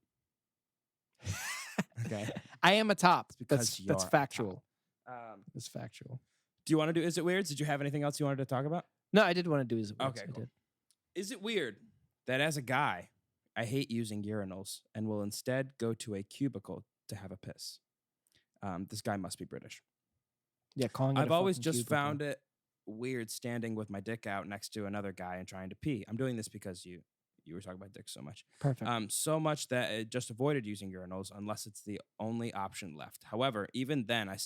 Okay. I am a top. because That's you're a top. factual. It's factual. Do you want to do Is It Weird? Did you have anything else you wanted to talk about? No, I did want to do is it weird. Okay, I cool. did. Is it weird that as a guy, I hate using urinals and will instead go to a cubicle to have a piss? This guy must be British. Yeah, calling it I've a always fucking just cubicle. found it weird standing with my dick out next to another guy and trying to pee. I'm doing this because you were talking about dicks so much. Perfect. So much that I just avoided using urinals unless it's the only option left. However, even then, I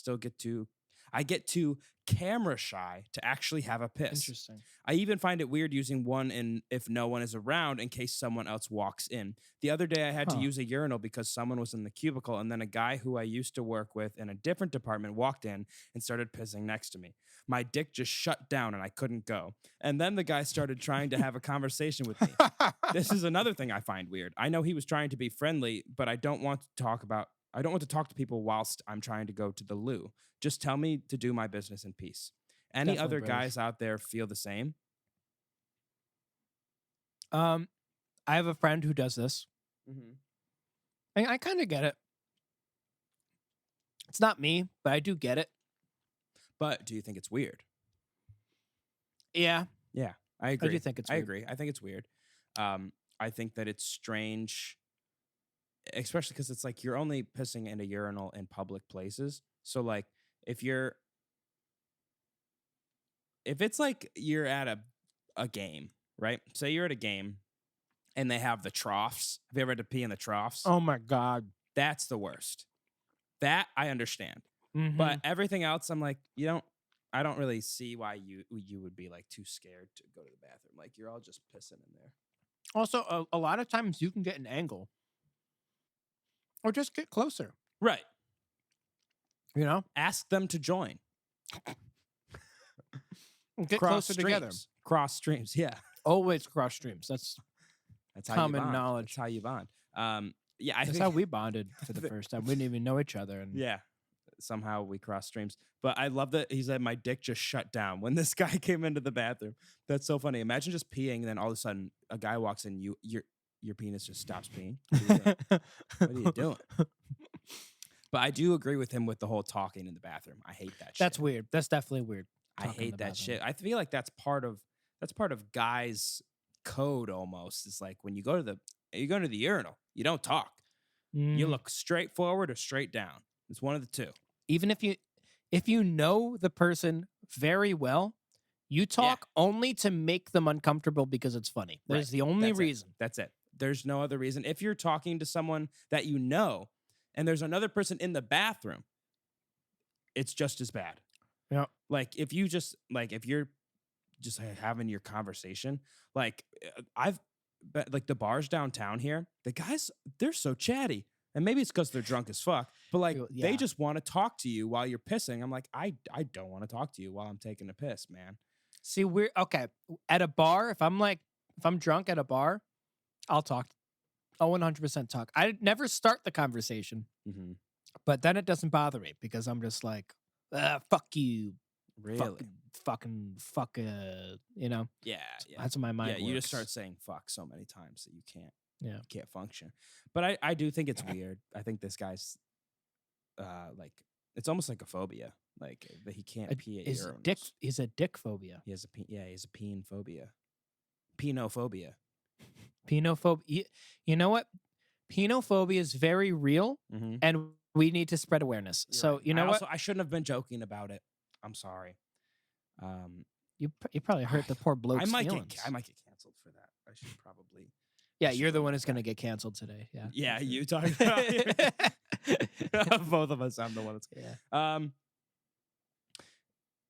get too camera shy to actually have a piss. Interesting. I even find it weird using one if no one is around in case someone else walks in. The other day I had to Huh. use a urinal because someone was in the cubicle, and then a guy who I used to work with in a different department walked in and started pissing next to me. My dick just shut down and I couldn't go. And then the guy started trying to have a conversation with me. This is another thing I find weird. I know he was trying to be friendly, but I don't want to talk to people whilst I'm trying to go to the loo. Just tell me to do my business in peace. Any Definitely other British. guys out there feel the same? I have a friend who does this. Mm-hmm. I kind of get it. It's not me, but I do get it. But do you think it's weird? Yeah. I agree. do think it's I weird. agree. I think it's weird. I think that it's strange, especially because it's like you're only pissing in a urinal in public places. So like if it's like you're at a game, right? Say you're at a game and they have the troughs. Have you ever had to pee in the troughs? Oh my God. That's the worst. That I understand. Mhm. But everything else, I'm like, I don't really see why you would be like too scared to go to the bathroom. Like you're all just pissing in there. Also, a lot of times you can get an angle or just get closer, Right. you know? Ask them to join. Get Cross closer streams. together. Cross streams. Yeah. Always cross streams. That's how common you bond. knowledge. That's how you bond. Yeah, That's how we bonded for the first time. We didn't even know each other. And yeah. Somehow we cross streams. But I love that he said my dick just shut down when this guy came into the bathroom. That's so funny. Imagine just peeing and then all of a sudden a guy walks in, your penis just stops peeing. What are you doing? But I do agree with him with the whole talking in the bathroom. I hate that shit. That's weird. That's definitely weird. I hate that shit. I feel like that's part of guys' code almost. It's like when you go to the urinal, you don't talk. You look straight forward or straight down. It's one of the two. Even if you know the person very well, you talk only to make them uncomfortable because it's funny. That's the only reason. That's it. There's no other reason. If you're talking to someone that you know and there's another person in the bathroom, it's just as bad. Yeah. Like if you're just having your conversation, like like the bars downtown here, the guys, they're so chatty. And maybe it's because they're drunk as fuck, but like they just want to talk to you while you're pissing. I'm like, I don't want to talk to you while I'm taking a piss, man. See, we're okay at a bar. If I'm drunk at a bar, I'll talk. I'll 100% talk. I never start the conversation, but then it doesn't bother me because I'm just like, fuck you, really, fuck, you know. Yeah. That's what my mind. Yeah, you just works. start saying fuck so many times that you can't. Yeah, you can't function. But I do think it's weird. I think this guy's like it's almost like a phobia. Like that he can't pee at urinals. He's a dick phobia. He has a peen phobia. Penophobia. Penophobia. You know what? Penophobia is very real, and we need to spread awareness. You're so right. you know what? I shouldn't have been joking about it. I'm sorry. You probably hurt the poor bloke's feelings. I might get canceled for that. I should probably. Yeah, you're the one who's going to get canceled today. Yeah. Yeah, you talking about both of us. I'm the one that's. Yeah.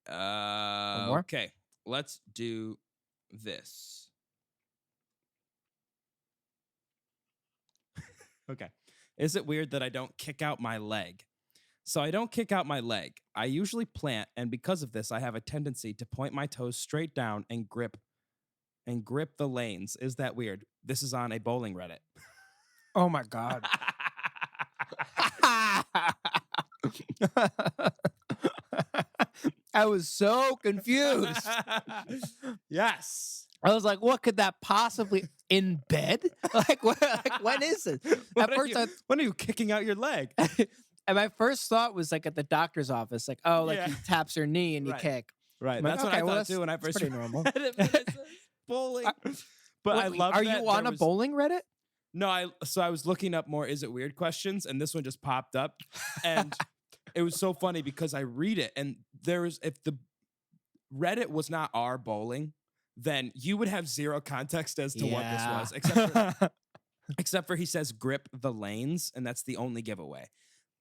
One more? Okay, let's do this. Okay. Is it weird that I don't kick out my leg? So I don't kick out my leg. I usually plant, and because of this, I have a tendency to point my toes straight down and grip the lanes. Is that weird? This is on a bowling Reddit. Oh my God. I was so confused. Yes. I was like, what could that possibly in bed? Like, when is it? When are you kicking out your leg? And my first thought was like at the doctor's office, like, oh, like he taps your knee and you kick. Right. Like, That's what I thought too when I first pretty normal. Bowling. But I love. Are you on a bowling Reddit? No, I was looking up more is it weird questions, and this one just popped up, and it was so funny because I read it, and if the Reddit was not our bowling, then you would have zero context as to what this was, except for he says grip the lanes, and that's the only giveaway.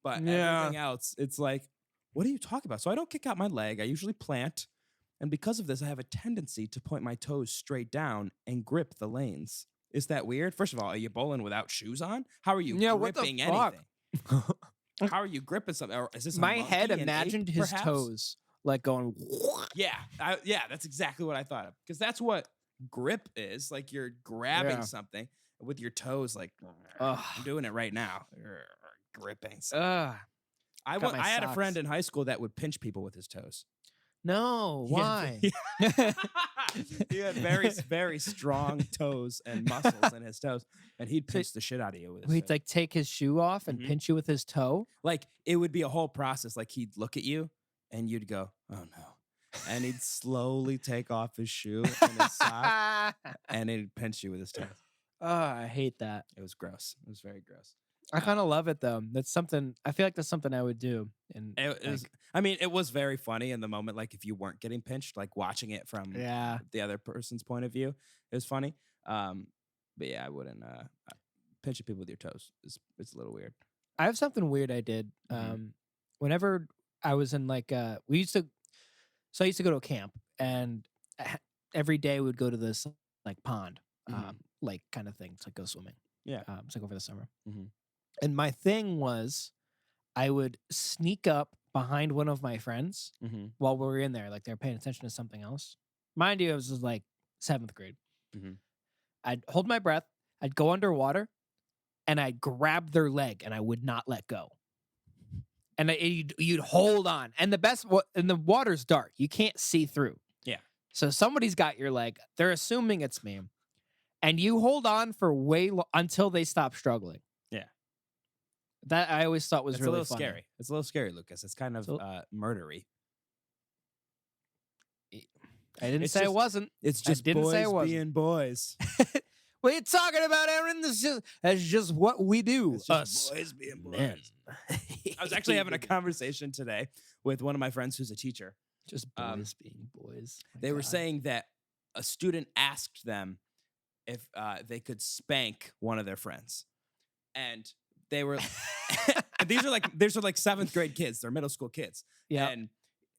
But everything else, it's like, what are you talking about? So I don't kick out my leg. I usually plant. And because of this, I have a tendency to point my toes straight down and grip the lanes. Is that weird? First of all, are you bowling without shoes on? How are you gripping anything? How are you gripping something? Or is this my head imagined his toes like going. Yeah, that's exactly what I thought of. Because that's what grip is. Like you're grabbing something with your toes. Like I'm doing it right now. Gripping. I had a friend in high school that would pinch people with his toes. No, why? He had very, very strong toes and muscles in his toes, and he'd pinch the shit out of you with his He'd toes. like take his shoe off and pinch you with his toe. Like it would be a whole process. Like he'd look at you, and you'd go, "Oh no," and he'd slowly take off his shoe and his sock, and he'd pinch you with his toes. Oh, I hate that. It was gross. It was very gross. I kind of love it though. That's something. I feel like that's something I would do. And It was, I mean, it was very funny in the moment. Like if you weren't getting pinched, like watching it from the other person's point of view, it was funny. But yeah, I wouldn't pinching people with your toes. It's a little weird. I have something weird I did. Whenever I was in like I used to go to a camp, and every day we would go to this like pond, like kind of thing to like go swimming. Yeah, it's like over the summer. And my thing was, I would sneak up behind one of my friends while we were in there, like they were paying attention to something else. Mind you, it was like 7th grade. I'd hold my breath. I'd go underwater, and I'd grab their leg, and I would not let go. And you'd hold on. And and the water's dark. You can't see through. Yeah. So somebody's got your leg. They're assuming it's me. And you hold on for until they stop struggling. Yeah. That I always thought was really funny. Scary. It's a little scary, Lucas. It's kind of murdery. I didn't say it wasn't. It's just boys being boys. What are you talking about, Aaron? That's just what we do. It's just boys being boys. Men. I was actually having a conversation today with one of my friends who's a teacher. Just boys being boys. They were saying that a student asked them if they could spank one of their friends, and they were these are like 7th grade kids. They're middle school kids. Yeah.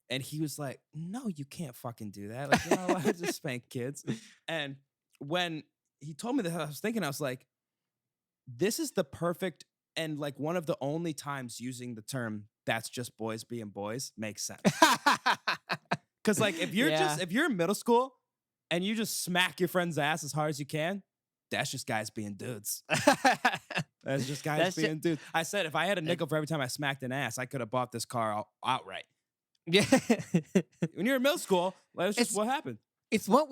And he was like, "No, you can't fucking do that. Like, you're not allowed to spank kids." And when he told me that, I was thinking, I was like, this is the perfect and like one of the only times using the term "that's just boys being boys" makes sense. Because like if you're in middle school and you just smack your friend's ass as hard as you can, that's just guys being dudes. That's just guys being dudes. I said if I had a nickel for every time I smacked an ass, I could have bought this car outright. Yeah. When you're in middle school, that's just what happened. It's what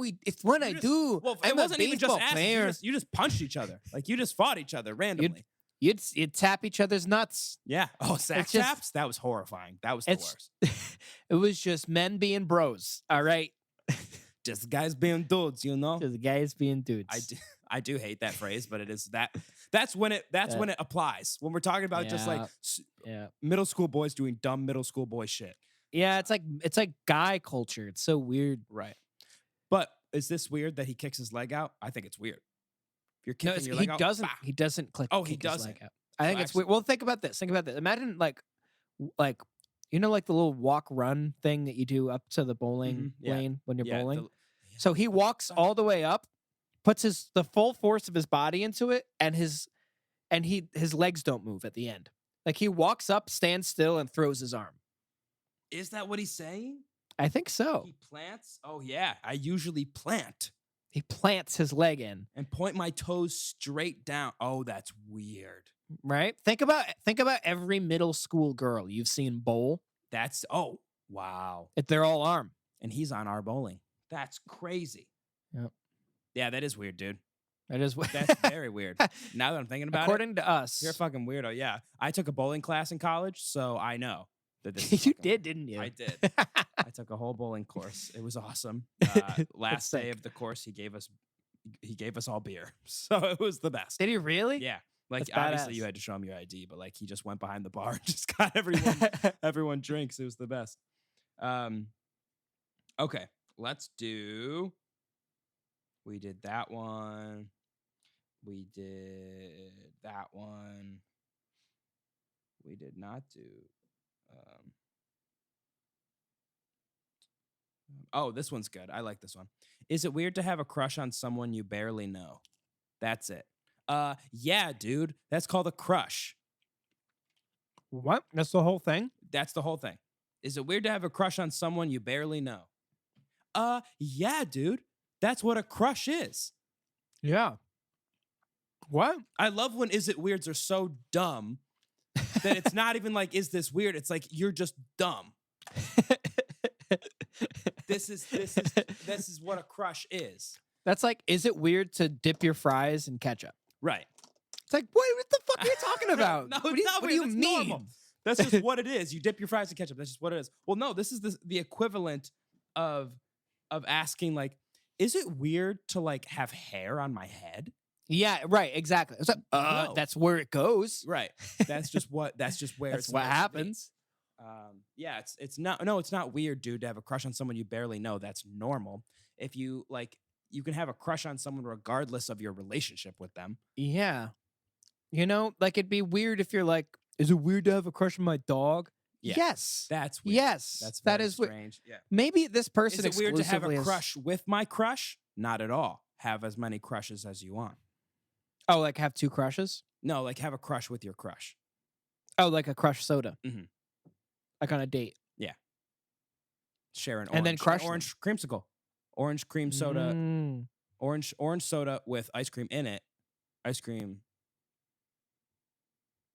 I do. Well, it wasn't even just asses. You just punched each other. Like you just fought each other randomly. You'd tap each other's nuts. Yeah. Oh, sack taps? That was horrifying. That was the worst. It was just men being bros. All right. Just guys being dudes, you know? Just guys being dudes. I do hate that phrase, but it is that's when it applies. When we're talking about just like middle school boys doing dumb middle school boy shit. Yeah, it's like guy culture. It's so weird. Right. But is this weird that he kicks his leg out? I think it's weird. If you're kicking your leg out, he doesn't kick his leg out. I think it's weird. Well, think about this. Imagine like you know, like the little walk run thing that you do up to the bowling lane when you're bowling. So he walks all the way up, puts the full force of his body into it, and his legs don't move at the end. Like he walks up, stands still, and throws his arm. Is that what he's saying? I think so. He plants? Oh yeah, I usually plant. He plants his leg in and point my toes straight down. Oh, that's weird. Right? Think about every middle school girl you've seen bowl. Wow. If they're all arm. And he's on our bowling. That's crazy. Yep. Yeah, that is weird, dude. That's very weird. Now that I'm thinking about According to us. You're a fucking weirdo. Yeah. I took a bowling class in college, so I know that this is You did, didn't you? I did. I took a whole bowling course. It was awesome. Last day of the course, he gave us all beer. So it was the best. Did he really? Yeah. Like obviously you had to show him your ID, but like he just went behind the bar and just got everyone drinks. It was the best. Okay, let's do. We did that one. We did that one. We did not do. Oh, this one's good. I like this one. Is it weird to have a crush on someone you barely know? That's it. Yeah, dude. That's called a crush. What? That's the whole thing? That's the whole thing. Is it weird to have a crush on someone you barely know? Yeah, dude. That's what a crush is. Yeah. What? I love when is it weirds are so dumb that it's not even like, is this weird? It's like, you're just dumb. This is what a crush is. That's like, is it weird to dip your fries in ketchup? Right. It's like, what the fuck are you talking about? No, what do you mean? Normal. That's just what it is. You dip your fries in ketchup. That's just what it is. Well, no, this is the equivalent of asking like, is it weird to like have hair on my head? Yeah, right, exactly. It's like, No. that's where it goes. Right. That's just where That's it's what supposed to be. happens. Yeah, it's not weird, dude, to have a crush on someone you barely know. That's normal. If you like, you can have a crush on someone regardless of your relationship with them. Yeah. You know, like it'd be weird if you're like, is it weird to have a crush on my dog? Yeah, Yes. That's weird. Yes. That's that very is weird. strange. Yeah. Maybe this person Is it weird to have a exclusively is- crush with my crush? Not at all. Have as many crushes as you want. Oh, like have two crushes? No, like have a crush with your crush. Oh, like a crush soda. Mhm. Like on a date. Share an And then crush them. orange creamsicle, orange cream soda, Mm. orange soda with ice cream in it. Ice cream.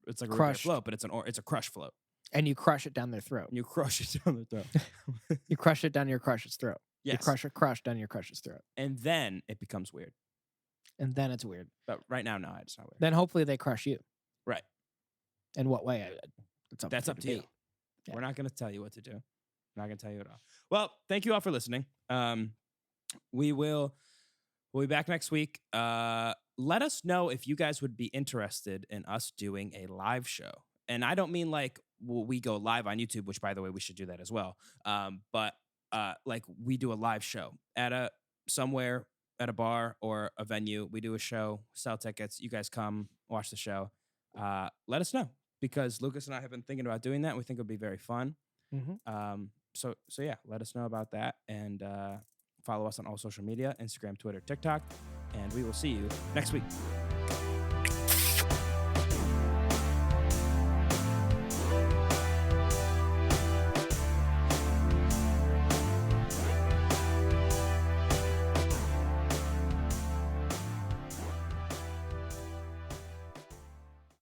It's like a root beer Crushed. float, but it's a crush float. And you crush it down their throat. And you crush it down the throat. You crush it down your crush's throat. Yes. You crush a crush down your crush's throat. And then it becomes weird. And then it's weird. But right now, no, it's not weird. Then hopefully they crush you. Right. In what way? That's up to you. Yeah. We're not going to tell you what to do. We're not going to tell you at all. Well, thank you all for listening. We'll be back next week. Let us know if you guys would be interested in us doing a live show. And I don't mean like we go live on YouTube, which by the way, we should do that as well. But like we do a live show somewhere at a bar or a venue. We do a show, sell tickets. You guys come watch the show. Let us know, because Lucas and I have been thinking about doing that. We think it would be very fun. Mm-hmm. So yeah, let us know about that, and follow us on all social media, Instagram, Twitter, TikTok, and we will see you next week.